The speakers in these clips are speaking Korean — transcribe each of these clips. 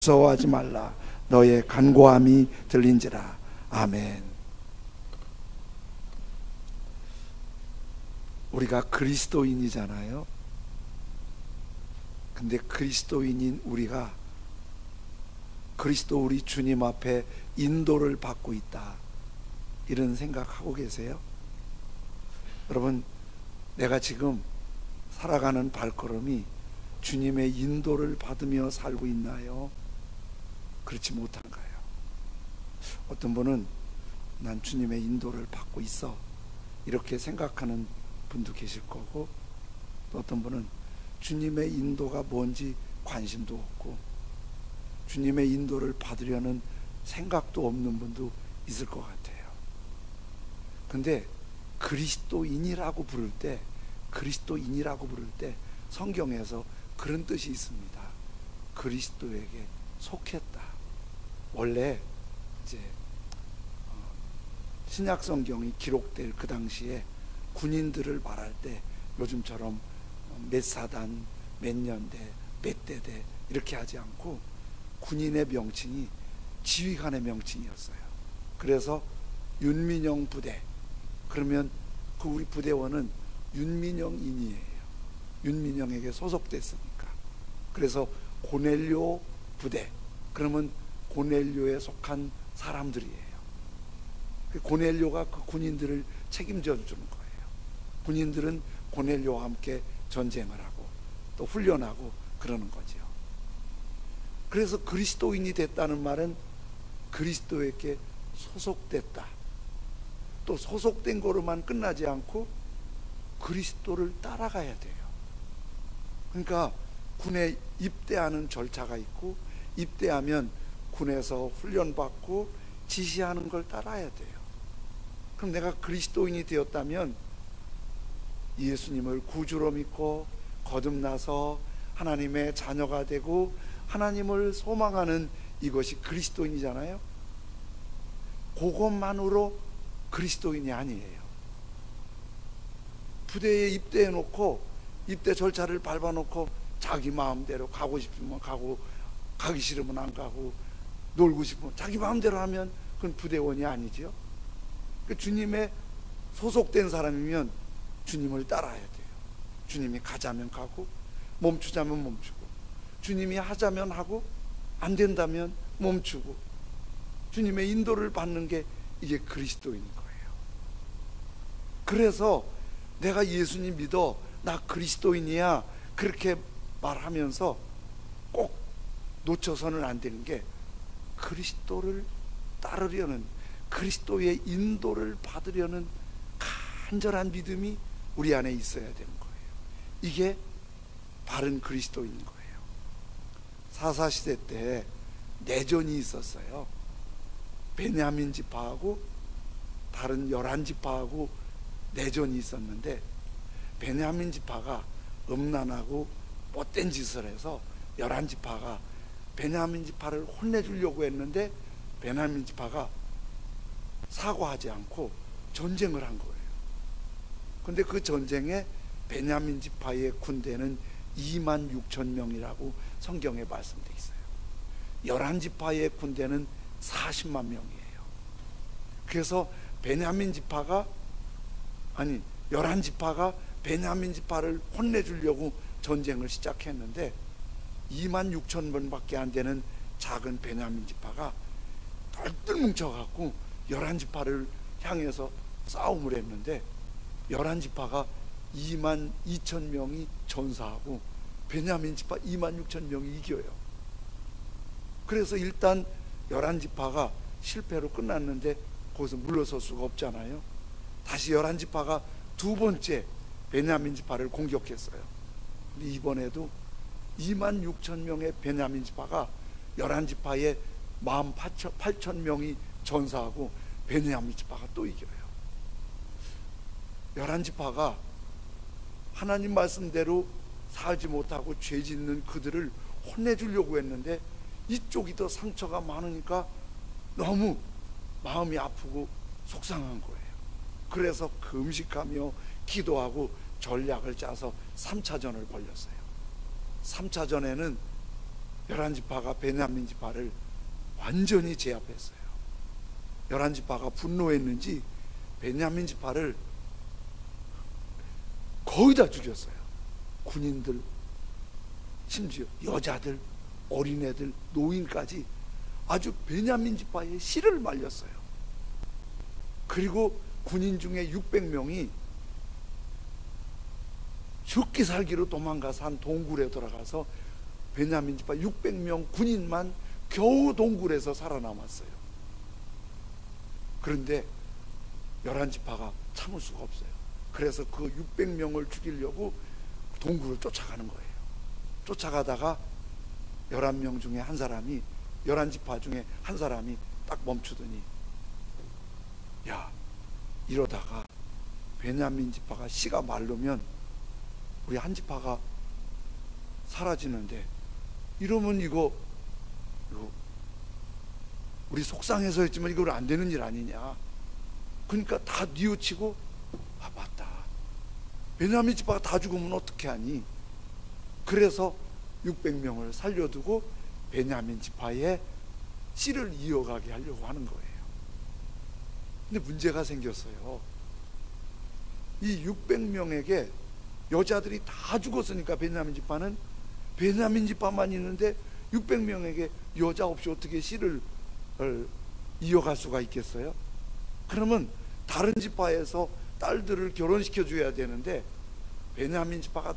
무서워하지 말라. 너의 간구함이 들린지라. 아멘. 우리가 그리스도인이잖아요. 근데 그리스도인인 우리가 그리스도 우리 주님 앞에 인도를 받고 있다, 이런 생각하고 계세요? 여러분, 내가 지금 살아가는 발걸음이 주님의 인도를 받으며 살고 있나요? 그렇지 못한가요? 어떤 분은 난 주님의 인도를 받고 있어, 이렇게 생각하는 분도 계실 거고, 또 어떤 분은 주님의 인도가 뭔지 관심도 없고 주님의 인도를 받으려는 생각도 없는 분도 있을 것 같아요. 근데 그리스도인이라고 부를 때 성경에서 그런 뜻이 있습니다. 그리스도에게 속했다. 원래 이제 신약 성경이 기록될 그 당시에 군인들을 말할 때 요즘처럼 몇 사단, 몇 년대, 몇 대대 이렇게 하지 않고 군인의 명칭이 지휘관의 명칭이었어요. 그래서 윤민영 부대, 그러면 그 우리 부대원은 윤민영인이에요. 윤민영에게 소속됐으니까. 그래서 고넬료 부대, 그러면 고넬료에 속한 사람들이에요. 고넬료가 그 군인들을 책임져 주는 거예요. 군인들은 고넬료와 함께 전쟁을 하고 또 훈련하고 그러는 거죠. 그래서 그리스도인이 됐다는 말은 그리스도에게 소속됐다. 또 소속된 거로만 끝나지 않고 그리스도를 따라가야 돼요. 그러니까 군에 입대하는 절차가 있고, 입대하면 군에서 훈련받고 지시하는 걸 따라야 돼요. 그럼 내가 그리스도인이 되었다면 예수님을 구주로 믿고 거듭나서 하나님의 자녀가 되고 하나님을 소망하는 이것이 그리스도인이잖아요. 그것만으로 그리스도인이 아니에요. 부대에 입대해 놓고 입대 절차를 밟아 놓고 자기 마음대로 가고 싶으면 가고, 가기 싫으면 안 가고, 놀고 싶으면 자기 마음대로 하면 그건 부대원이 아니죠. 주님의 소속된 사람이면 주님을 따라야 돼요. 주님이 가자면 가고 멈추자면 멈추고, 주님이 하자면 하고 안 된다면 멈추고, 주님의 인도를 받는 게 이게 그리스도인 거예요. 그래서 내가 예수님 믿어, 나 그리스도인이야, 그렇게 말하면서 꼭 놓쳐서는 안 되는 게 그리스도를 따르려는, 그리스도의 인도를 받으려는 간절한 믿음이 우리 안에 있어야 되는 거예요. 이게 바른 그리스도인 거예요. 사사시대 때 내전이 있었어요. 베냐민 지파하고 다른 11지파하고 내전이 있었는데, 베냐민 지파가 음란하고 못된 짓을 해서 11지파가 베냐민 지파를 혼내주려고 했는데 베냐민 지파가 사과하지 않고 전쟁을 한 거예요. 근데 그 전쟁에 베냐민 지파의 군대는 26,000명이라고 성경에 말씀되어 있어요. 11지파의 군대는 40만 명이에요. 그래서 베냐민 지파가, 아니 11지파가 베냐민 지파를 혼내주려고 전쟁을 시작했는데 26,000명밖에 안 되는 작은 베냐민 지파가 똘똘 뭉쳐갖고 11지파를 향해서 싸움을 했는데 11지파가 22,000명이 전사하고 베냐민 지파 26,000명이 이겨요. 그래서 일단 11지파가 실패로 끝났는데 거기서 물러설 수가 없잖아요. 다시 11지파가 두 번째 베냐민 지파를 공격했어요. 근데 이번에도 26,000명의 베냐민 지파가 11지파의 18,000명이 전사하고 베냐민 지파가 또 이겨요. 11지파가 하나님 말씀대로 살지 못하고 죄 짓는 그들을 혼내주려고 했는데 이쪽이 더 상처가 많으니까 너무 마음이 아프고 속상한 거예요. 그래서 금식하며 기도하고 전략을 짜서 3차전을 벌였어요. 3차전에는 열한 지파가 베냐민 지파를 완전히 제압했어요. 열한 지파가 분노했는지 베냐민 지파를 거의 다 죽였어요. 군인들, 심지어 여자들, 어린애들, 노인까지 아주 베냐민 지파의 씨를 말렸어요. 그리고 군인 중에 600명이 죽기 살기로 도망가서 한 동굴에 들어가서 베냐민 지파 600명 군인만 겨우 동굴에서 살아남았어요. 그런데 열한 지파가 참을 수가 없어요. 그래서 그 600명을 죽이려고 동굴을 쫓아가는 거예요. 쫓아가다가 11명 중에 한 사람이, 11지파 중에 한 사람이 딱 멈추더니, 야, 이러다가 베냐민 지파가 씨가 마르면 우리 한 지파가 사라지는데, 이러면 이거 우리 속상해서 했지만 이거 안 되는 일 아니냐. 그러니까 다 뉘우치고, 아 맞다, 베냐민 지파가 다 죽으면 어떻게 하니. 그래서 600명을 살려두고 베냐민 지파의 씨를 이어가게 하려고 하는 거예요. 근데 문제가 생겼어요. 이 600명에게 여자들이 다 죽었으니까 베냐민 지파는, 베냐민 지파만 있는데 600명에게 여자 없이 어떻게 씨를 이어갈 수가 있겠어요? 그러면 다른 지파에서 딸들을 결혼시켜 줘야 되는데 베냐민 지파가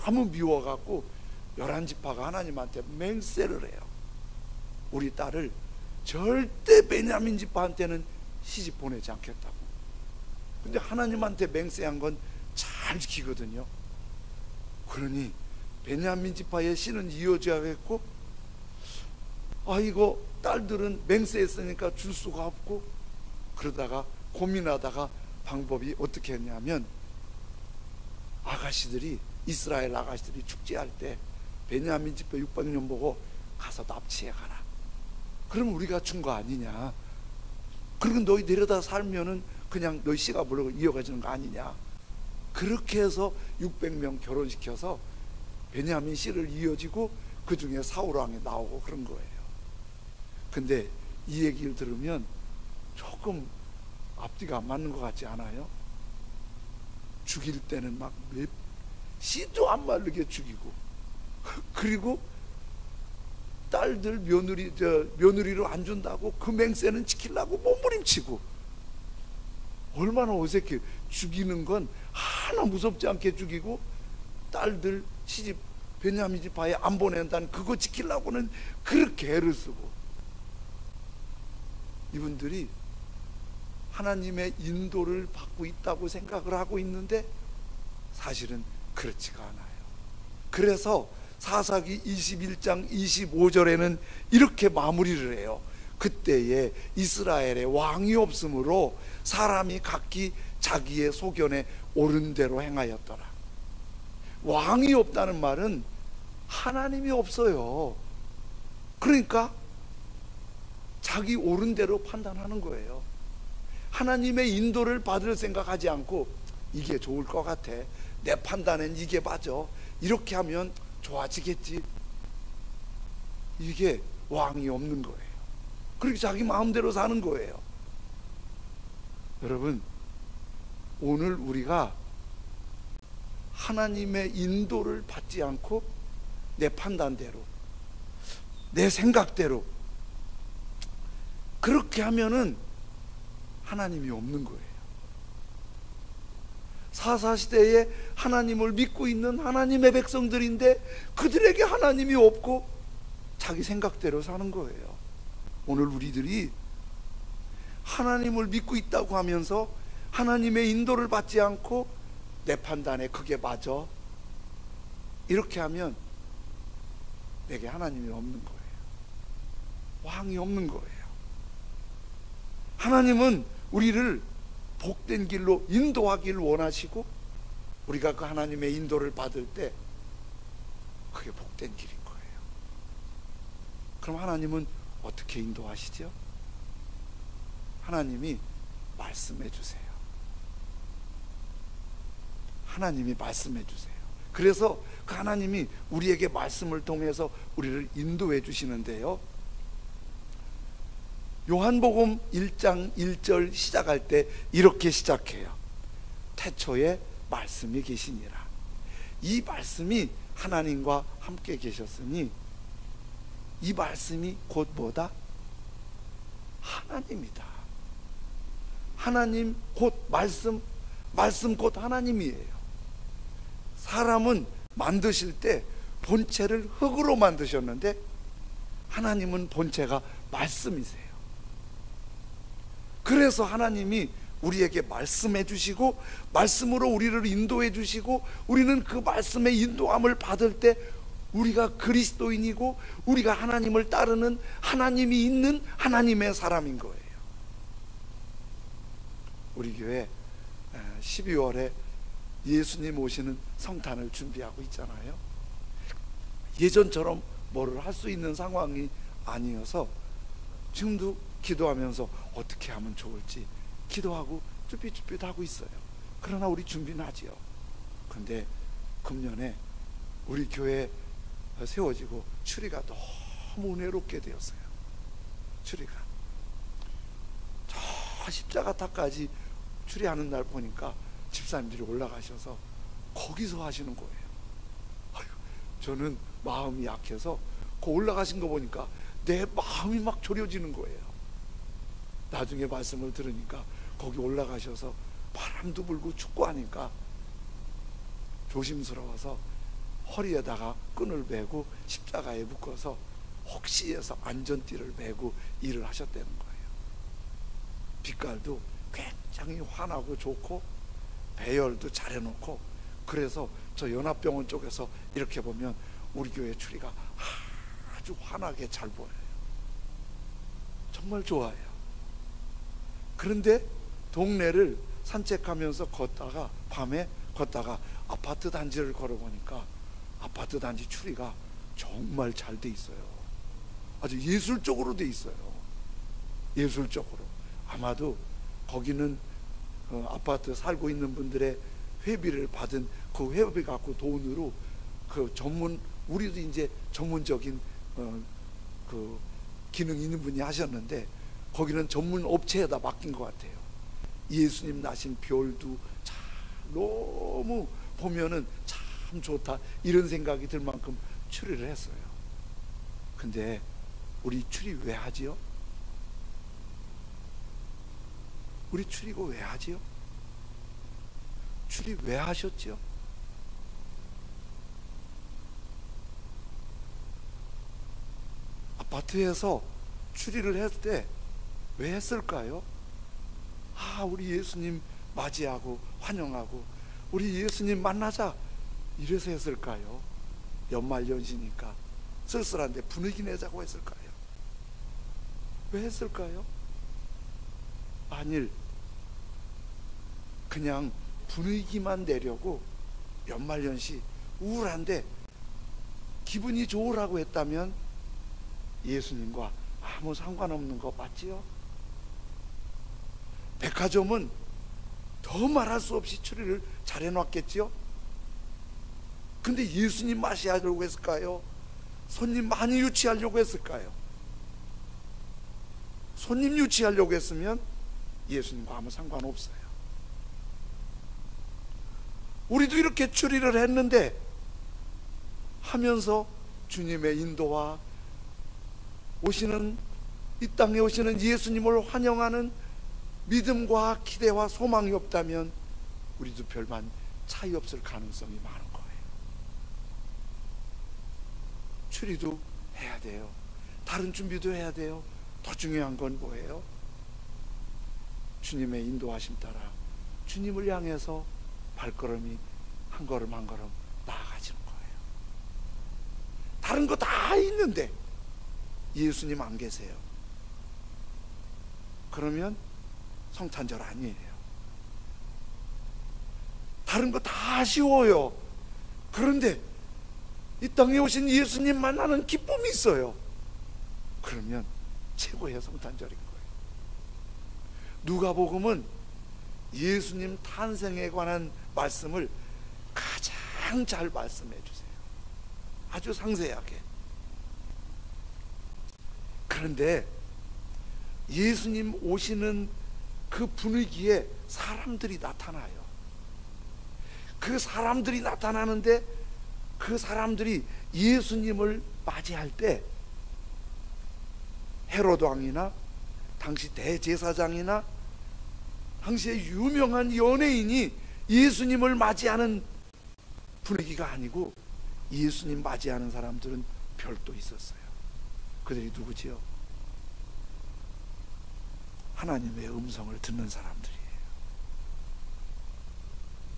너무 미워갖고 11지파가 하나님한테 맹세를 해요. 우리 딸을 절대 베냐민 지파한테는 시집 보내지 않겠다고. 근데 하나님한테 맹세한 건 잘 지키거든요. 그러니 베냐민 지파의 씨는 이어져야겠고, 아 이거 딸들은 맹세했으니까 줄 수가 없고, 그러다가 고민하다가 방법이 어떻게 했냐면, 아가씨들이, 이스라엘 아가씨들이 축제할 때 베냐민 지파 600년 보고 가서 납치해 가라. 그럼 우리가 준 거 아니냐. 그리고 너희 데려다 살면은 그냥 너희 씨가 물어 이어가지는 거 아니냐. 그렇게 해서 600명 결혼시켜서 베냐민 씨를 이어지고 그 중에 사울 왕이 나오고 그런 거예요. 근데 이 얘기를 들으면 조금 앞뒤가 안 맞는 것 같지 않아요? 죽일 때는 막 씨도 안 마르게 죽이고, 그리고 딸들 며느리로 안 준다고 그 맹세는 지키려고 몸부림치고, 얼마나 어색해. 죽이는 건 하나 무섭지 않게 죽이고, 딸들 시집 베냐민 지파에 안 보낸다는 그거 지키려고는 그렇게 애를 쓰고. 이분들이 하나님의 인도를 받고 있다고 생각을 하고 있는데 사실은 그렇지가 않아요. 그래서 사사기 21장 25절에는 이렇게 마무리를 해요. 그때에 이스라엘에 왕이 없으므로 사람이 각기 자기의 소견에 옳은 대로 행하였더라. 왕이 없다는 말은 하나님이 없어요. 그러니까 자기 옳은 대로 판단하는 거예요. 하나님의 인도를 받을 생각하지 않고, 이게 좋을 것 같아, 내 판단엔 이게 맞아, 이렇게 하면 좋아지겠지. 이게 왕이 없는 거예요. 그렇게 자기 마음대로 사는 거예요. 여러분, 오늘 우리가 하나님의 인도를 받지 않고 내 판단대로, 내 생각대로 그렇게 하면은 하나님이 없는 거예요. 사사시대에 하나님을 믿고 있는 하나님의 백성들인데 그들에게 하나님이 없고 자기 생각대로 사는 거예요. 오늘 우리들이 하나님을 믿고 있다고 하면서 하나님의 인도를 받지 않고 내 판단에 그게 맞아, 이렇게 하면 내게 하나님이 없는 거예요. 왕이 없는 거예요. 하나님은 우리를 복된 길로 인도하기를 원하시고, 우리가 그 하나님의 인도를 받을 때 그게 복된 길인 거예요. 그럼 하나님은 어떻게 인도하시죠? 하나님이 말씀해 주세요. 하나님이 말씀해 주세요. 그래서 그 하나님이 우리에게 말씀을 통해서 우리를 인도해 주시는데요, 요한복음 1장 1절 시작할 때 이렇게 시작해요. 태초에 말씀이 계시니라. 이 말씀이 하나님과 함께 계셨으니 이 말씀이 곧 뭐다? 하나님이다. 하나님 곧 말씀, 말씀 곧 하나님이에요. 사람은 만드실 때 본체를 흙으로 만드셨는데 하나님은 본체가 말씀이세요. 그래서 하나님이 우리에게 말씀해 주시고 말씀으로 우리를 인도해 주시고 우리는 그 말씀의 인도함을 받을 때 우리가 그리스도인이고 우리가 하나님을 따르는 하나님이 있는 하나님의 사람인 거예요. 우리 교회 12월에 예수님 오시는 성탄을 준비하고 있잖아요. 예전처럼 뭐를 할 수 있는 상황이 아니어서 지금도 기도하면서 어떻게 하면 좋을지 기도하고 쭈삣쭈삣 하고 있어요. 그러나 우리 준비는 하지요. 그런데 금년에 우리 교회 세워지고 추리가 너무 은혜롭게 되었어요. 추리가 저 십자가탑까지 추리하는 날 보니까 집사님들이 올라가셔서 거기서 하시는 거예요. 아유, 저는 마음이 약해서 그 올라가신 거 보니까 내 마음이 막 졸여지는 거예요. 나중에 말씀을 들으니까 거기 올라가셔서 바람도 불고 춥고 하니까 조심스러워서 허리에다가 끈을 매고 십자가에 묶어서 혹시 해서 안전띠를 매고 일을 하셨다는 거예요. 빛깔도 굉장히 환하고 좋고 배열도 잘 해놓고, 그래서 저 연합병원 쪽에서 이렇게 보면 우리 교회 추리가 아주 환하게 잘 보여요. 정말 좋아요. 그런데 동네를 산책하면서 걷다가 밤에 걷다가 아파트 단지를 걸어보니까 아파트 단지 추리가 정말 잘 돼 있어요. 아주 예술적으로 돼 있어요. 예술적으로. 아마도 거기는 아파트 살고 있는 분들의 회비를 받은 그 회비 갖고 돈으로 그 전문, 우리도 이제 전문적인 그 기능 있는 분이 하셨는데 거기는 전문 업체에다 맡긴 것 같아요. 예수님 나신 별도 참 너무 보면은 참 좋다 이런 생각이 들 만큼 추리를 했어요. 근데 우리 추리 왜 하지요? 우리 추리고 왜 하지요? 추리 왜 하셨지요? 아파트에서 추리를 했을 때 왜 했을까요? 우리 예수님 맞이하고 환영하고 우리 예수님 만나자 이래서 했을까요? 연말연시니까 쓸쓸한데 분위기 내자고 했을까요? 왜 했을까요? 아닐, 그냥 분위기만 내려고 연말연시 우울한데 기분이 좋으라고 했다면 예수님과 아무 상관없는 거 맞지요? 백화점은 더 말할 수 없이 추리를 잘 해놨겠지요? 근데 예수님 맞이하려고 했을까요? 손님 많이 유치하려고 했을까요? 손님 유치하려고 했으면 예수님과 아무 상관없어요. 우리도 이렇게 추리를 했는데 하면서 주님의 인도와 오시는 이 땅에 오시는 예수님을 환영하는 믿음과 기대와 소망이 없다면 우리도 별반 차이 없을 가능성이 많은 거예요. 추리도 해야 돼요. 다른 준비도 해야 돼요. 더 중요한 건 뭐예요? 주님의 인도하심 따라 주님을 향해서 발걸음이 한 걸음 한 걸음 나아가지는 거예요. 다른 거 다 있는데 예수님 안 계세요. 그러면 성탄절 아니에요. 다른 거 다 아쉬워요. 그런데 이 땅에 오신 예수님 만나는 기쁨이 있어요. 그러면 최고의 성탄절인 거예요. 누가복음은 예수님 탄생에 관한 말씀을 가장 가장 잘 말씀해 주세요. 아주 상세하게. 그런데 예수님 오시는 그 분위기에 사람들이 나타나요. 그 사람들이 나타나는데 그 사람들이 예수님을 맞이할 때 헤로드 왕이나 당시 대제사장이나 당시에 유명한 연예인이 예수님을 맞이하는 분위기가 아니고 예수님 맞이하는 사람들은 별도 있었어요. 그들이 누구지요? 하나님의 음성을 듣는 사람들이에요.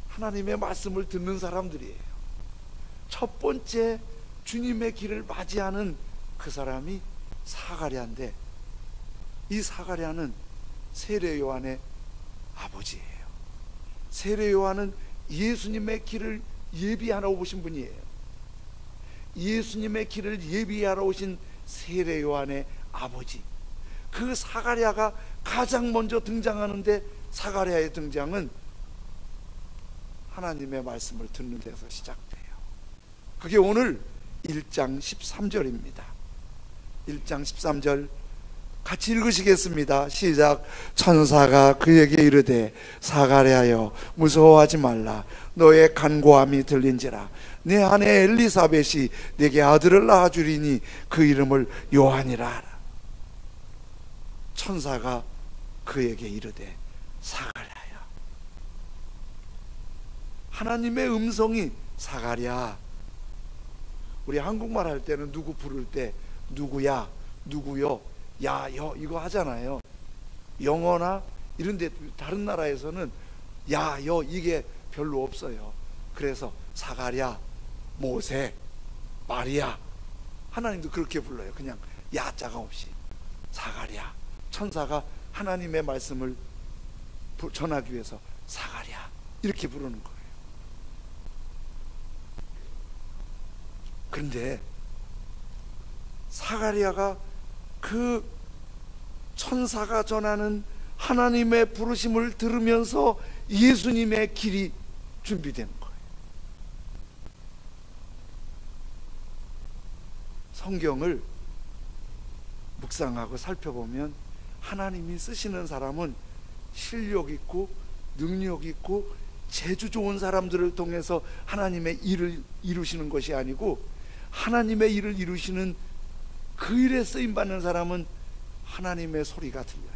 하나님의 말씀을 듣는 사람들이에요. 첫 번째 주님의 길을 맞이하는 그 사람이 사가랴인데, 이 사가랴는 세례 요한의 아버지예요. 세례 요한은 예수님의 길을 예비하러 오신 분이에요. 예수님의 길을 예비하러 오신 세례 요한의 아버지, 그 사가랴가 가장 먼저 등장하는데, 사가랴의 등장은 하나님의 말씀을 듣는 데서 시작돼요. 그게 오늘 1장 13절입니다. 1장 13절 같이 읽으시겠습니다. 시작. 천사가 그에게 이르되 사가랴여 무서워하지 말라. 너의 간구함이 들린지라. 내 아내 엘리사벳이 네게 아들을 낳아주리니 그 이름을 요한이라 하라. 천사가 그에게 이르되 사가랴야. 하나님의 음성이 사가랴. 우리 한국말 할 때는 누구 부를 때 누구야, 누구요, 야, 여 이거 하잖아요. 영어나 이런 데 다른 나라에서는 야, 여 이게 별로 없어요. 그래서 사가랴, 모세, 마리아, 하나님도 그렇게 불러요. 그냥 야자가 없이 사가랴. 천사가 하나님의 말씀을 전하기 위해서 사가랴 이렇게 부르는 거예요. 그런데 사가랴가 그 천사가 전하는 하나님의 부르심을 들으면서 예수님의 길이 준비되는 거예요. 성경을 묵상하고 살펴보면 하나님이 쓰시는 사람은 실력 있고 능력 있고 재주 좋은 사람들을 통해서 하나님의 일을 이루시는 것이 아니고, 하나님의 일을 이루시는 그 일에 쓰임받는 사람은 하나님의 소리가 들려요.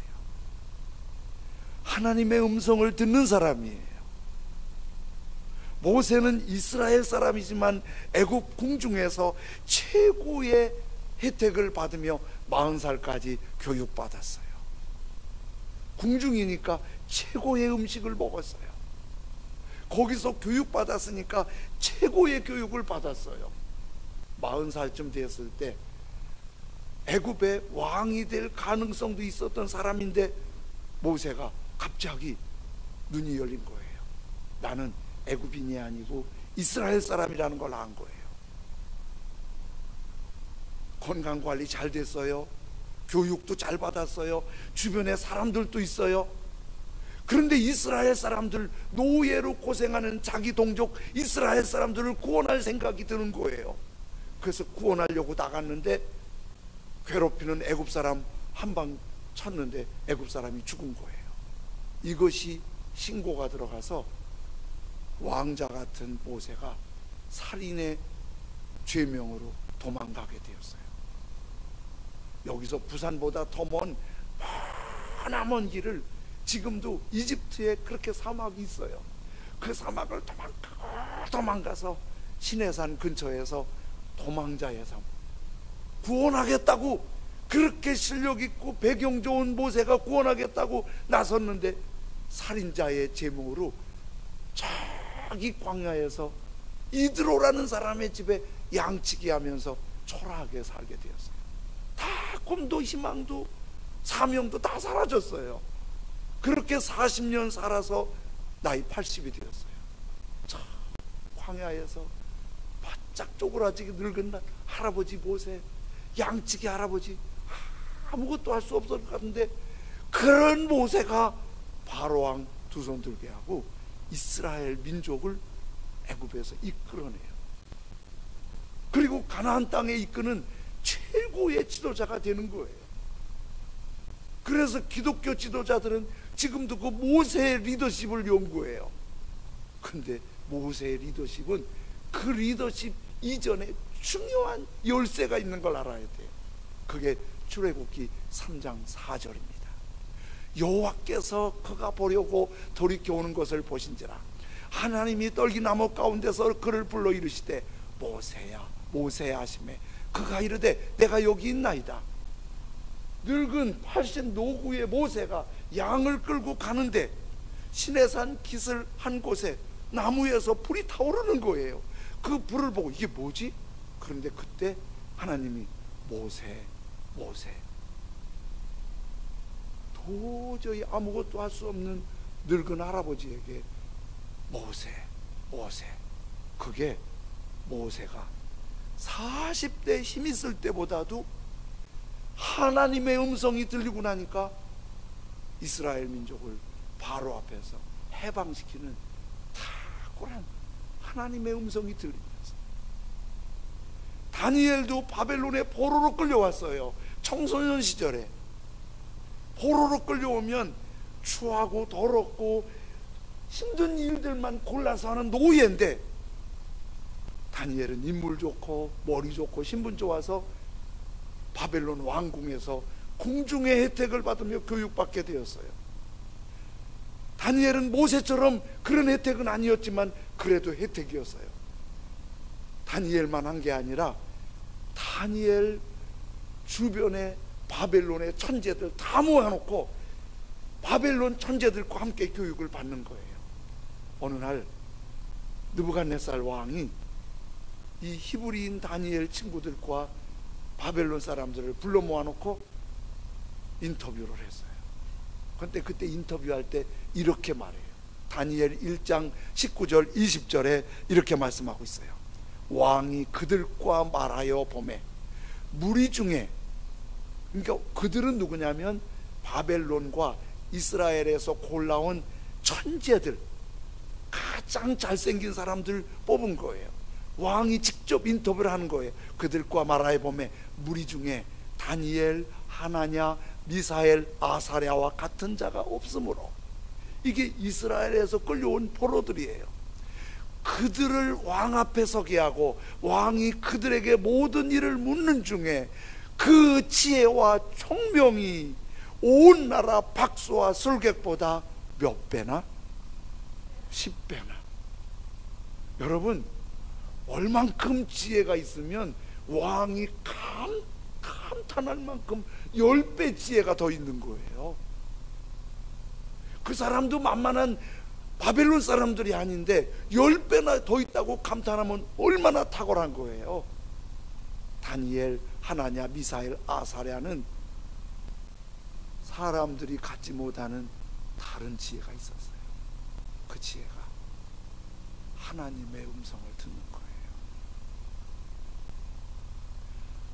하나님의 음성을 듣는 사람이에요. 모세는 이스라엘 사람이지만 애굽 궁중에서 최고의 혜택을 받으며 40살까지 교육받았어요. 궁중이니까 최고의 음식을 먹었어요. 거기서 교육받았으니까 최고의 교육을 받았어요. 40살쯤 됐을 때 애굽의 왕이 될 가능성도 있었던 사람인데 모세가 갑자기 눈이 열린 거예요. 나는 애굽인이 아니고 이스라엘 사람이라는 걸 안 거예요. 건강관리 잘 됐어요. 교육도 잘 받았어요. 주변에 사람들도 있어요. 그런데 이스라엘 사람들, 노예로 고생하는 자기 동족 이스라엘 사람들을 구원할 생각이 드는 거예요. 그래서 구원하려고 나갔는데 괴롭히는 애굽 사람 한 방 쳤는데 애굽 사람이 죽은 거예요. 이것이 신고가 들어가서 왕자 같은 모세가 살인의 죄명으로 도망가게 되었어요. 여기서 부산보다 더 먼 길을, 지금도 이집트에 그렇게 사막이 있어요. 그 사막을 도망가서 시내산 근처에서 도망자의 삶 구원하겠다고, 그렇게 실력 있고 배경 좋은 모세가 구원하겠다고 나섰는데 살인자의 제목으로 저기 광야에서 이드로라는 사람의 집에 양치기 하면서 초라하게 살게 되었어요. 다 꿈도 희망도 사명도 다 사라졌어요. 그렇게 40년 살아서 나이 80이 되었어요. 저 광야에서 바짝 쪼그라지게 늙은 할아버지 모세, 양치기 할아버지, 아무것도 할 수 없을 것 같은데, 그런 모세가 바로왕 두 손 들게 하고 이스라엘 민족을 애굽에서 이끌어내요. 그리고 가나안 땅에 이끄는 최고의 지도자가 되는 거예요. 그래서 기독교 지도자들은 지금도 그 모세의 리더십을 연구해요. 근데 모세의 리더십은 그 리더십 이전에 중요한 열쇠가 있는 걸 알아야 돼요. 그게 출애굽기 3장 4절입니다. 여호와께서 그가 보려고 돌이켜 오는 것을 보신지라 하나님이 떨기나무 가운데서 그를 불러 이르시되 모세야 모세야 하시매 그가 이르되 내가 여기 있나이다. 늙은 80 노구의 모세가 양을 끌고 가는데 시내산 깃을 한 곳에 나무에서 불이 타오르는 거예요. 그 불을 보고 이게 뭐지? 그런데 그때 하나님이 모세 모세, 도저히 아무것도 할 수 없는 늙은 할아버지에게 모세 모세, 그게 모세가 40대 힘 있을 때보다도 하나님의 음성이 들리고 나니까 이스라엘 민족을 바로 앞에서 해방시키는 탁월한 하나님의 음성이 들리면서, 다니엘도 바벨론에 포로로 끌려왔어요. 청소년 시절에 포로로 끌려오면 추하고 더럽고 힘든 일들만 골라서 하는 노예인데, 다니엘은 인물 좋고 머리 좋고 신분 좋아서 바벨론 왕궁에서 궁중의 혜택을 받으며 교육받게 되었어요. 다니엘은 모세처럼 그런 혜택은 아니었지만 그래도 혜택이었어요. 다니엘만 한 게 아니라 다니엘 주변에 바벨론의 천재들 다 모아놓고 바벨론 천재들과 함께 교육을 받는 거예요. 어느 날 느부갓네살 왕이 이 히브리인 다니엘 친구들과 바벨론 사람들을 불러 모아놓고 인터뷰를 했어요. 그런데 그때 인터뷰할 때 이렇게 말해요. 다니엘 1장 19절 20절에 이렇게 말씀하고 있어요. 왕이 그들과 말하여 보매 무리 중에, 그러니까 그들은 누구냐면 바벨론과 이스라엘에서 골라온 천재들, 가장 잘생긴 사람들 뽑은 거예요. 왕이 직접 인터뷰를 하는 거예요. 그들과 말하여 보매 무리 중에 다니엘, 하나냐, 미사엘, 아사랴와 같은 자가 없으므로, 이게 이스라엘에서 끌려온 포로들이에요. 그들을 왕 앞에 서게 하고 왕이 그들에게 모든 일을 묻는 중에 그 지혜와 총명이 온 나라 박수와 술객보다 몇 배나? 10배나. 여러분, 얼만큼 지혜가 있으면 왕이 감탄할 만큼 10배 지혜가 더 있는 거예요. 그 사람도 만만한 바벨론 사람들이 아닌데 10배나 더 있다고 감탄하면 얼마나 탁월한 거예요. 다니엘, 하나냐, 미사엘, 아사랴는 사람들이 갖지 못하는 다른 지혜가 있었어요. 그 지혜가 하나님의 음성을 듣는 거예요.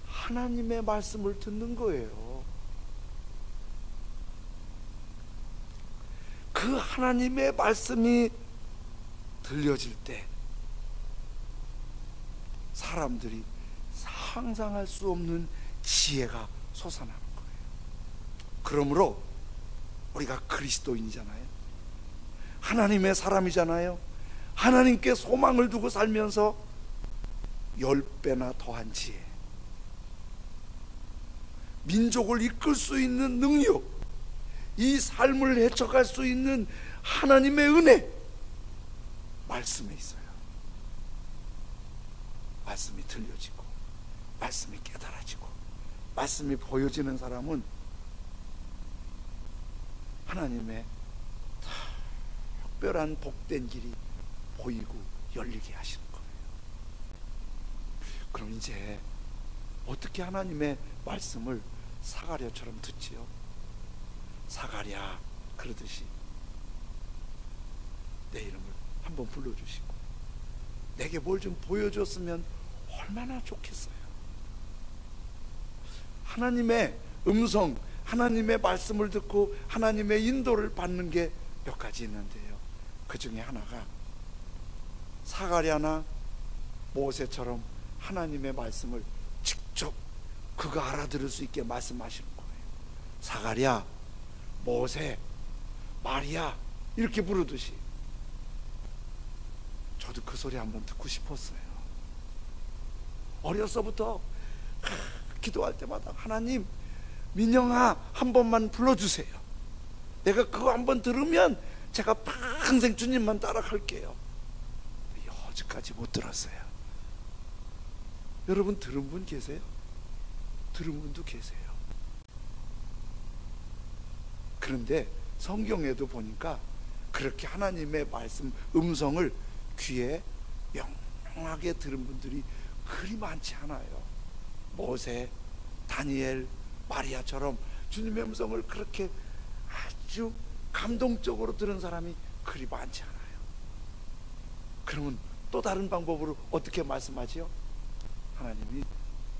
하나님의 말씀을 듣는 거예요. 그 하나님의 말씀이 들려질 때 사람들이 상상할 수 없는 지혜가 솟아나는 거예요. 그러므로 우리가 그리스도인이잖아요. 하나님의 사람이잖아요. 하나님께 소망을 두고 살면서 10배나 더한 지혜, 민족을 이끌 수 있는 능력, 이 삶을 헤쳐갈 수 있는 하나님의 은혜, 말씀에 있어요. 말씀이 들려지고 말씀이 깨달아지고 말씀이 보여지는 사람은 하나님의 특별한 복된 길이 보이고 열리게 하시는 거예요. 그럼 이제 어떻게 하나님의 말씀을 사가랴처럼 듣지요? 사가랴 그러듯이 내 이름을 한번 불러주시고 내게 뭘 좀 보여줬으면 얼마나 좋겠어요. 하나님의 음성, 하나님의 말씀을 듣고 하나님의 인도를 받는 게 몇 가지 있는데요, 그 중에 하나가 사가랴나 모세처럼 하나님의 말씀을 직접 그가 알아들을 수 있게 말씀하시는 거예요. 사가랴, 모세, 마리아 이렇게 부르듯이. 저도 그 소리 한번 듣고 싶었어요. 어려서부터 기도할 때마다 하나님, 민영아 한 번만 불러주세요. 내가 그거 한번 들으면 제가 평생 주님만 따라갈게요. 여지까지 못 들었어요. 여러분 들은 분 계세요? 들은 분도 계세요. 그런데 성경에도 보니까 그렇게 하나님의 말씀 음성을 귀에 영영하게 들은 분들이 그리 많지 않아요. 모세, 다니엘, 마리아처럼 주님의 음성을 그렇게 아주 감동적으로 들은 사람이 그리 많지 않아요. 그러면 또 다른 방법으로 어떻게 말씀하지요? 하나님이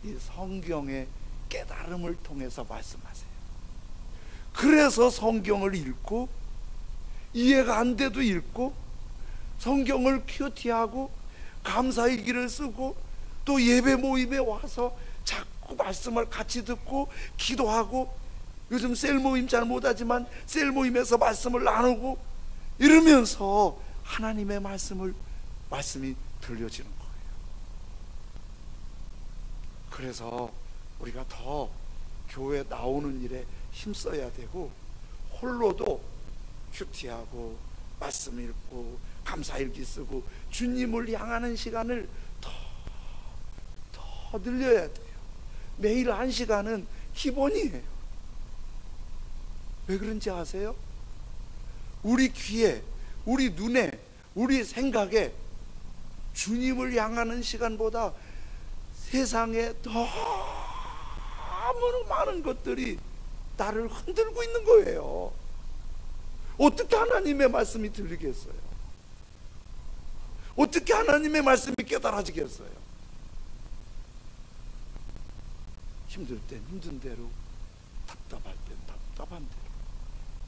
이 성경의 깨달음을 통해서 말씀하세요. 그래서 성경을 읽고, 이해가 안 돼도 읽고, 성경을 큐티하고 감사일기를 쓰고, 또 예배 모임에 와서 자꾸 말씀을 같이 듣고 기도하고, 요즘 셀 모임 잘 못하지만 셀 모임에서 말씀을 나누고 이러면서 하나님의 말씀이 들려지는 거예요. 그래서 우리가 더 교회 나오는 일에 힘써야 되고, 홀로도 큐티하고 말씀 읽고 감사일기 쓰고 주님을 향하는 시간을 더 늘려야 돼요. 매일 1시간은 기본이에요. 왜 그런지 아세요? 우리 귀에, 우리 눈에, 우리 생각에 주님을 향하는 시간보다 세상에 너무 많은 것들이 나를 흔들고 있는 거예요. 어떻게 하나님의 말씀이 들리겠어요? 어떻게 하나님의 말씀이 깨달아지겠어요? 힘들 땐 힘든 대로, 답답할 땐 답답한 대로,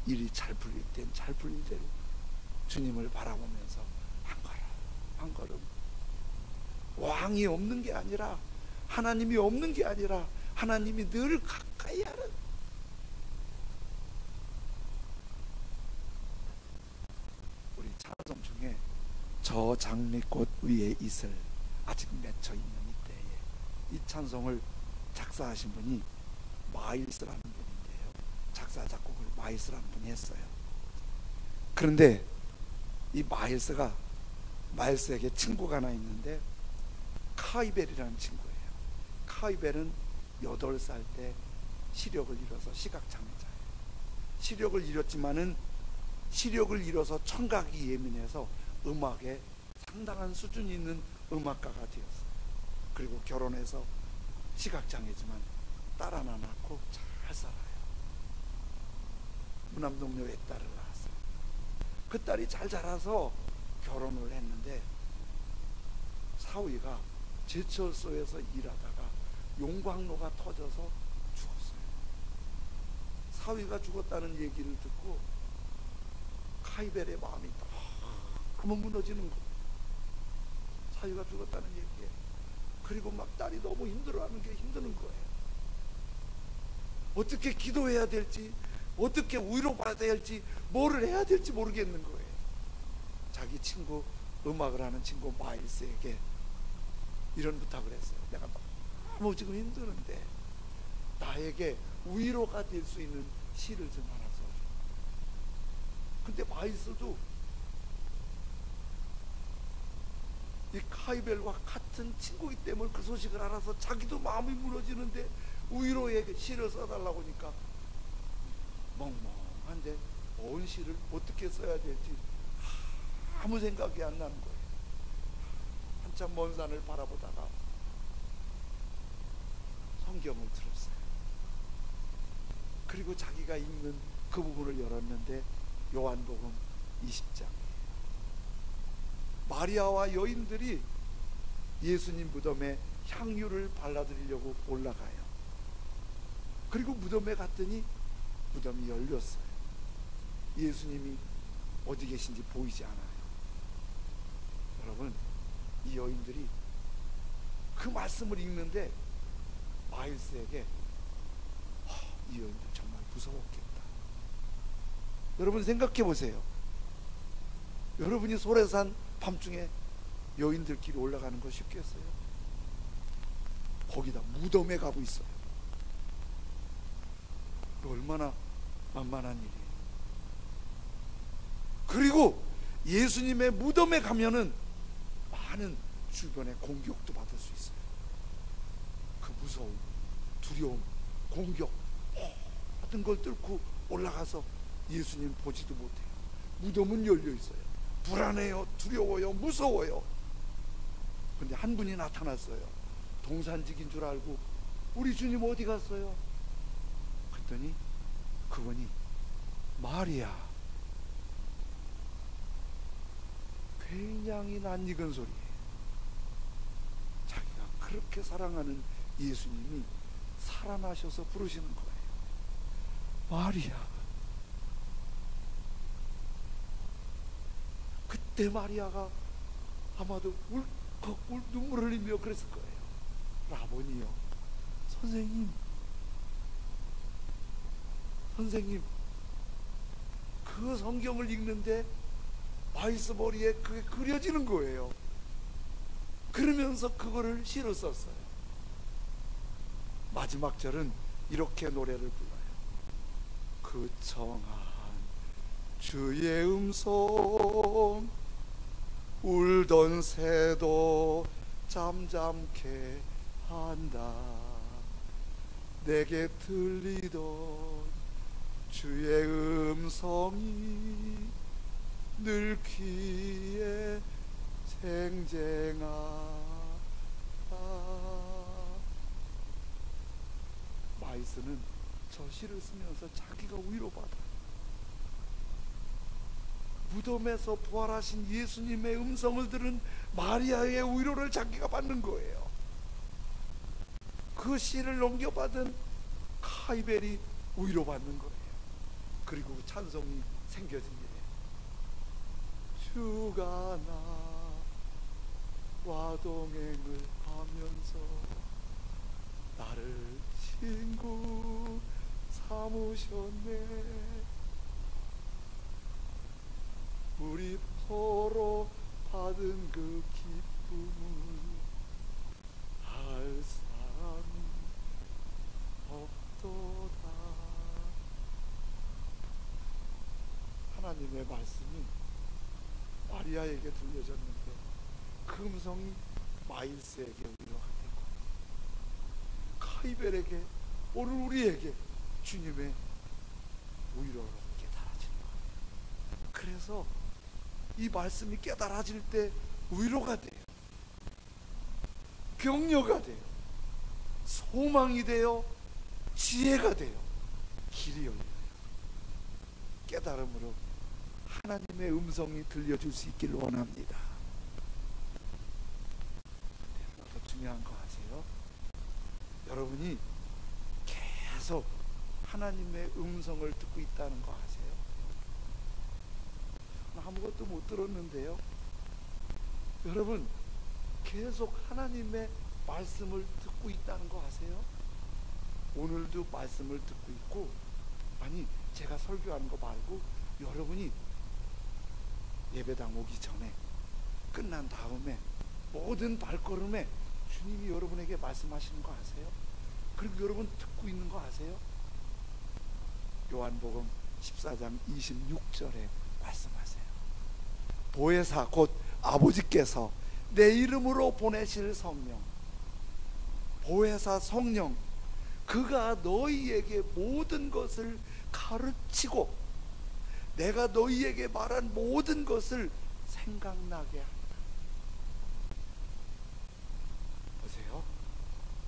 일이 잘 풀릴 땐 잘 풀릴 대로 주님을 바라보면서 한 걸음 한 걸음, 왕이 없는 게 아니라, 하나님이 없는 게 아니라 하나님이 늘 가까이 하는, 우리 찬송 중에 저 장미꽃 위에 이슬 아직 맺혀 있는 이때에, 이 찬송을 작사하신 분이 마일스라는 분인데요, 작사 작곡을 마일스라는 분이 했어요. 그런데 이 마일스에게 친구가 하나 있는데 카이벨이라는 친구예요. 카이벨은 8살 때 시력을 잃어서 시각장애자예요. 시력을 잃었지만은 시력을 잃어서 청각이 예민해서 음악에 상당한 수준이 있는 음악가가 되었어요. 그리고 결혼해서 시각장애지만 딸 하나 낳고 잘 살아요. 무남동녀 외딸을 낳았어요. 그 딸이 잘 자라서 결혼을 했는데, 사위가 제철소에서 일하다가 용광로가 터져서 죽었어요. 사위가 죽었다는 얘기를 듣고 카이벨의 마음이 너무 무너지는 거예요. 사위가 죽었다는 얘기에. 그리고 막 딸이 너무 힘들어하는 게 힘드는 거예요. 어떻게 기도해야 될지, 어떻게 위로받아야 할지, 뭐를 해야 될지 모르겠는 거예요. 자기 친구, 음악을 하는 친구 마일스에게 이런 부탁을 했어요. 내가 너무 지금 힘드는데 나에게 위로가 될 수 있는 시를 좀 하나 써줘. 근데 마일스도 이 카이벨과 같은 친구이기 때문에 그 소식을 알아서 자기도 마음이 무너지는데 위로의 시를 써달라고 하니까 멍멍한데 뭔 시를 어떻게 써야 될지 아무 생각이 안 나는 거예요. 한참 먼 산을 바라보다가 성경을 들었어요. 그리고 자기가 읽는 그 부분을 열었는데 요한복음 20장이에요. 마리아와 여인들이 예수님 무덤에 향유를 발라드리려고 올라가요. 그리고 무덤에 갔더니 무덤이 열렸어요. 예수님이 어디 계신지 보이지 않아요. 여러분, 이 여인들이 그 말씀을 읽는데 마일스에게 이 여인들 정말 무서웠겠다. 여러분 생각해 보세요. 여러분이 소래산 밤중에 여인들끼리 올라가는 거 쉽겠어요? 거기다 무덤에 가고 있어요. 얼마나 만만한 일이에요. 그리고 예수님의 무덤에 가면은 많은 주변에 공격도 받을 수 있어요. 그 무서움, 두려움, 공격 같은 걸 뚫고 올라가서 예수님 보지도 못해요. 무덤은 열려 있어요. 불안해요, 두려워요, 무서워요. 근데 한 분이 나타났어요. 동산직인 줄 알고 우리 주님 어디 갔어요? 그랬더니 그분이 마리아. 굉장히 낯익은 소리예요. 자기가 그렇게 사랑하는 예수님이 살아나셔서 부르시는 거예요. 마리아. 그때 마리아가 아마도 울컥 눈물을 흘리며 그랬을 거예요. 라보니요, 선생님, 그 성경을 읽는데 마이스 머리에 그게 그려지는 거예요. 그러면서 그거를 시로 썼어요. 마지막 절은 이렇게 노래를 불러요. 그 청한 주의 음성 울던 새도 잠잠케 한다. 내게 들리던 주의 음성이 늘 귀에 쟁쟁하다. 마이스는 저 시를 쓰면서 자기가 위로받아요. 무덤에서 부활하신 예수님의 음성을 들은 마리아의 위로를 자기가 받는 거예요. 그 시를 넘겨받은 카이벨이 위로받는 거예요. 그리고 찬송이 생겨진 일이에요. 주가 나와 동행을 하면서 나를 친구 삼으셨네. 우리 서로 받은 그 기쁨을 알 사람이 없도다. 하나님의 말씀이 마리아에게 들려졌는데 그 음성이 마일스에게 위로가 되고 카이벨에게, 오늘 우리에게 주님의 위로로 깨달아지는 거예요. 그래서 이 말씀이 깨달아질 때 위로가 돼요. 격려가 돼요. 소망이 돼요. 지혜가 돼요. 길이 열려요. 깨달음으로 하나님의 음성이 들려줄 수 있기를 원합니다. 더 중요한 거 아세요? 여러분이 계속 하나님의 음성을 듣고 있다는 거 아세요? 아무것도 못 들었는데요. 여러분 계속 하나님의 말씀을 듣고 있다는 거 아세요? 오늘도 말씀을 듣고 있고, 아니 제가 설교하는 거 말고 여러분이 예배당 오기 전에, 끝난 다음에 모든 발걸음에 주님이 여러분에게 말씀하시는 거 아세요? 그리고 여러분 듣고 있는 거 아세요? 요한복음 14장 26절에 말씀하세요. 보혜사 곧 아버지께서 내 이름으로 보내실 성령, 보혜사 성령, 그가 너희에게 모든 것을 가르치고 내가 너희에게 말한 모든 것을 생각나게 한다. 보세요.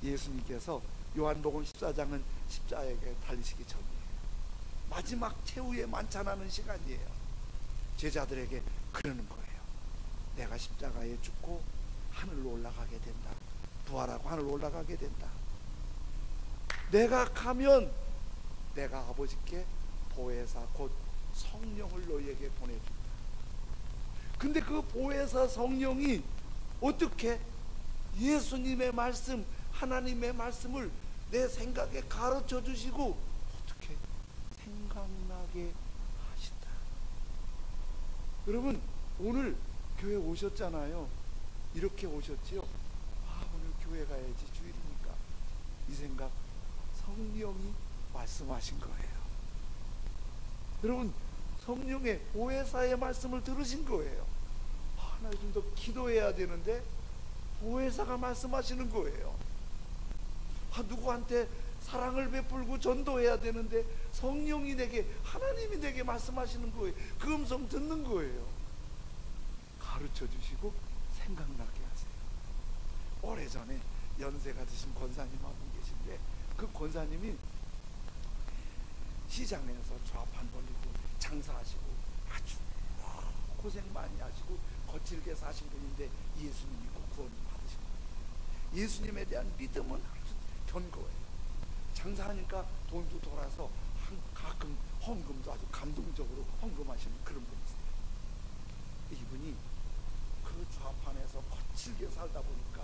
예수님께서 요한복음 14장은 십자가에 달리시기 전이에요. 마지막 최후의 만찬하는 시간이에요. 제자들에게 그러는 거예요. 내가 십자가에 죽고 하늘로 올라가게 된다. 부활하고 하늘로 올라가게 된다. 내가 가면 내가 아버지께 보혜사 곧 성령을 너희에게 보내준다. 근데 그 보혜사 성령이 어떻게? 예수님의 말씀, 하나님의 말씀을 내 생각에 가르쳐 주시고 어떻게? 생각나게 하신다. 여러분, 오늘 교회 오셨잖아요. 이렇게 오셨지요? 오늘 교회 가야지, 주일이니까. 이 생각 성령이 말씀하신 거예요. 여러분, 성령의 보혜사의 말씀을 들으신 거예요. 나 좀 더 기도해야 되는데 보혜사가 말씀하시는 거예요. 누구한테 사랑을 베풀고 전도해야 되는데 성령이 내게, 하나님이 내게 말씀하시는 거예요. 그 음성 듣는 거예요. 가르쳐 주시고 생각나게 하세요. 오래전에 연세가 드신 권사님 한 분 계신데, 그 권사님이 시장에서 좌판 돌리고 장사하시고 아주 고생 많이 하시고 거칠게 사신 분인데 예수님 믿고 구원을 받으신 거예요. 예수님에 대한 믿음은 아주 견고해요. 장사하니까 돈도 돌아서 가끔 헌금도 아주 감동적으로 헌금하시는 그런 분이세요. 이분이 그 좌판에서 거칠게 살다 보니까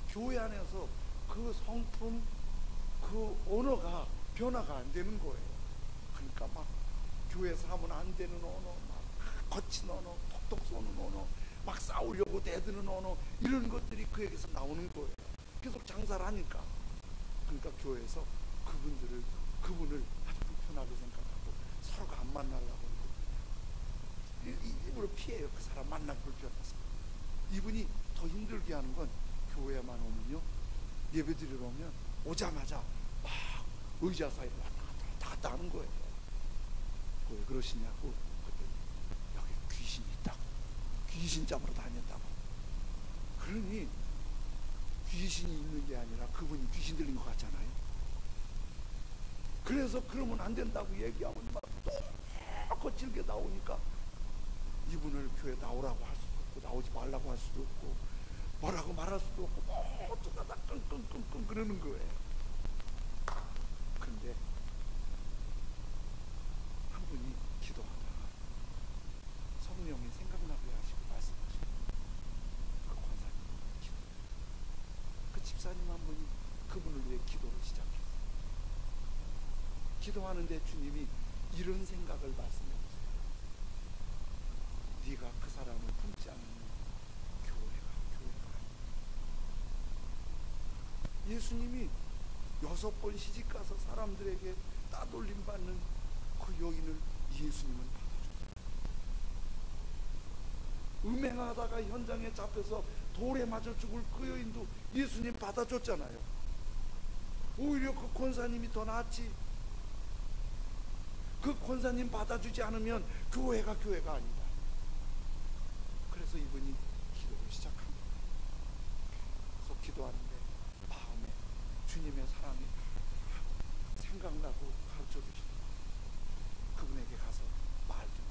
교회 안에서 그 성품, 그 언어가 변화가 안 되는 거예요. 그러니까 막 교회에서 하면 안 되는 언어, 막 거친 언어, 톡톡 쏘는 언어, 막 싸우려고 대드는 언어, 이런 것들이 그에게서 나오는 거예요. 계속 장사를 하니까. 그러니까 교회에서 그분을 아주 불편하게 생각하고 서로가 안 만나려고 그러고 일부러 피해요. 그 사람 만나기 불편해서. 이분이 더 힘들게 하는 건 교회에만 오면요, 예배 드리러 오면 오자마자 막 의자 사이로 왔다 갔다 하는 거예요. 왜 그러시냐고. 그랬더니 여기 귀신이 있다고, 귀신 잡으러 다녔다고. 그러니 귀신이 있는 게 아니라 그분이 귀신 들린 것 같잖아요. 그래서 그러면 안 된다고 얘기하면 막 또 거칠게 나오니까 이분을 교회 나오라고 할 수도 없고 나오지 말라고 할 수도 없고 뭐라고 말할 수도 없고 어쩌다 다 끙끙끙끙 그러는 거예요. 그런데 한 분이 기도하다가 성령이 생각나게 하시고 말씀하시고 그 권사님 기도, 그 집사님 한 분이 그분을 위해 기도를 시작했어요. 기도하는데 주님이 이런 생각을 말씀해 주세요. 네가 그 사람을 품지 않으면 교회가 아니야. 예수님이 6번 시집가서 사람들에게 따돌림 받는 그 여인을 예수님은 받아줬어요. 음행하다가 현장에 잡혀서 돌에 맞아 죽을 그 여인도 예수님 받아줬잖아요. 오히려 그 권사님이 더 낫지. 그 권사님 받아주지 않으면 교회가 아니다. 그래서 이분이 기도를 시작한 거예요. 그래서 기도하는데 마음에 주님의 사랑이 생각나고 가르쳐 주시고 그분에게 가서 말 듣고,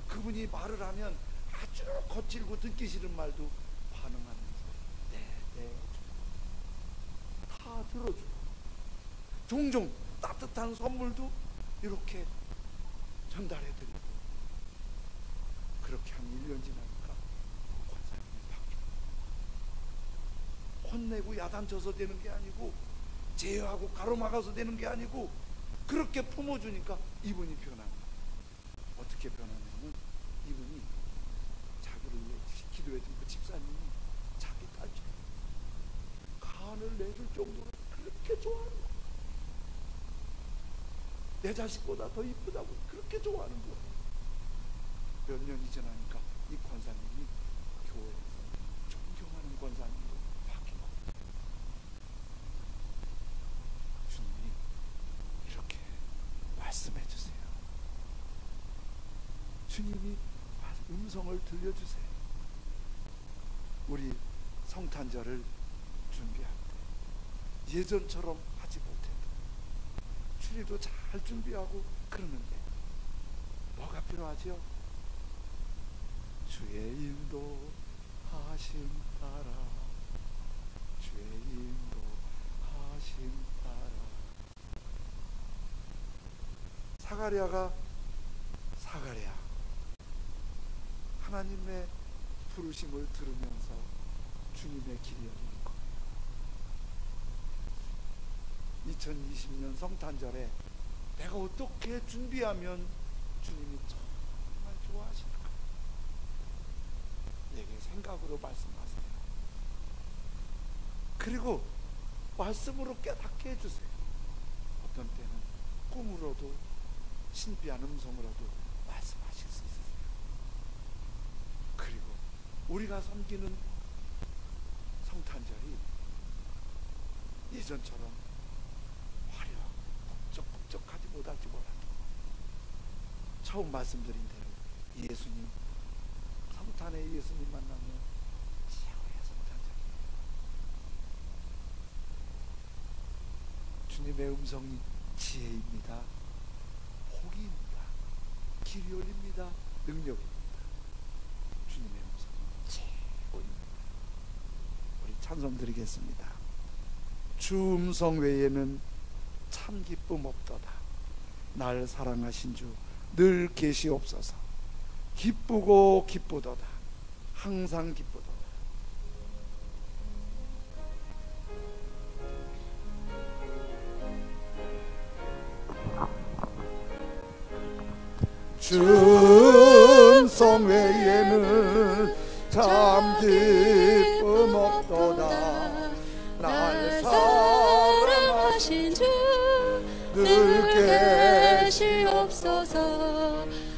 그분이 말을 하면 아주 거칠고 듣기 싫은 말도 반응하면서 네 다 들어주고, 종종 따뜻한 선물도 이렇게 전달해드리고, 그렇게 한 1년 지나니까 그 권사님이 바뀌고, 혼내고 야단쳐서 되는 게 아니고 제어하고 가로막아서 되는 게 아니고 그렇게 품어주니까 이분이 변합니다. 어떻게 변하냐면 이분이 자기를 위해 기도해준 그 집사님이 자기 딸 간을 내줄 정도로 그렇게 좋아하는 거예요. 내 자식보다 더 이쁘다고 그렇게 좋아하는 거예요. 몇 년이 지나니까 이 권사님이 교회에서 존경하는 권사님으로 바뀐 겁니다. 주님이 이렇게 말씀해 주세요. 주님이 음성을 들려주세요. 우리 성탄절을 준비할 때 예전처럼 하지 못해도 추리도 잘 준비하고 그러는데 뭐가 필요하죠? 주의 인도하심 따라, 주의 인도하심 따라. 사가랴 하나님의 부르심을 들으면서 주님의 길 열리는 거예요. 2020년 성탄절에 내가 어떻게 준비하면 주님이 정말 좋아하실까? 내게 생각으로 말씀하세요. 그리고 말씀으로 깨닫게 해주세요. 어떤 때는 꿈으로도 신비한 음성으로도 말씀하실 수 있으세요. 그리고 우리가 섬기는 성탄절이 예전처럼 화려하고 북적북적하지 못할지 몰라도 처음 말씀드린 대로 예수님, 성탄에 예수님 만나면 최고의 성탄절이에요. 주님의 음성이 지혜입니다, 복이입니다, 길이 열립니다, 능력입니다. 주님의 음성이 최고입니다. 우리 찬송 드리겠습니다. 주 음성 외에는 참 기쁨 없도다. 날 사랑하신 주 늘 계시옵소서. 기쁘고 기쁘도다. 항상 기쁘도다. 주 음성 외에는 참 기쁨 없도다. 날 사랑하신 주 늘 계시옵소서.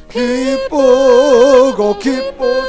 기쁘고 기쁘도다.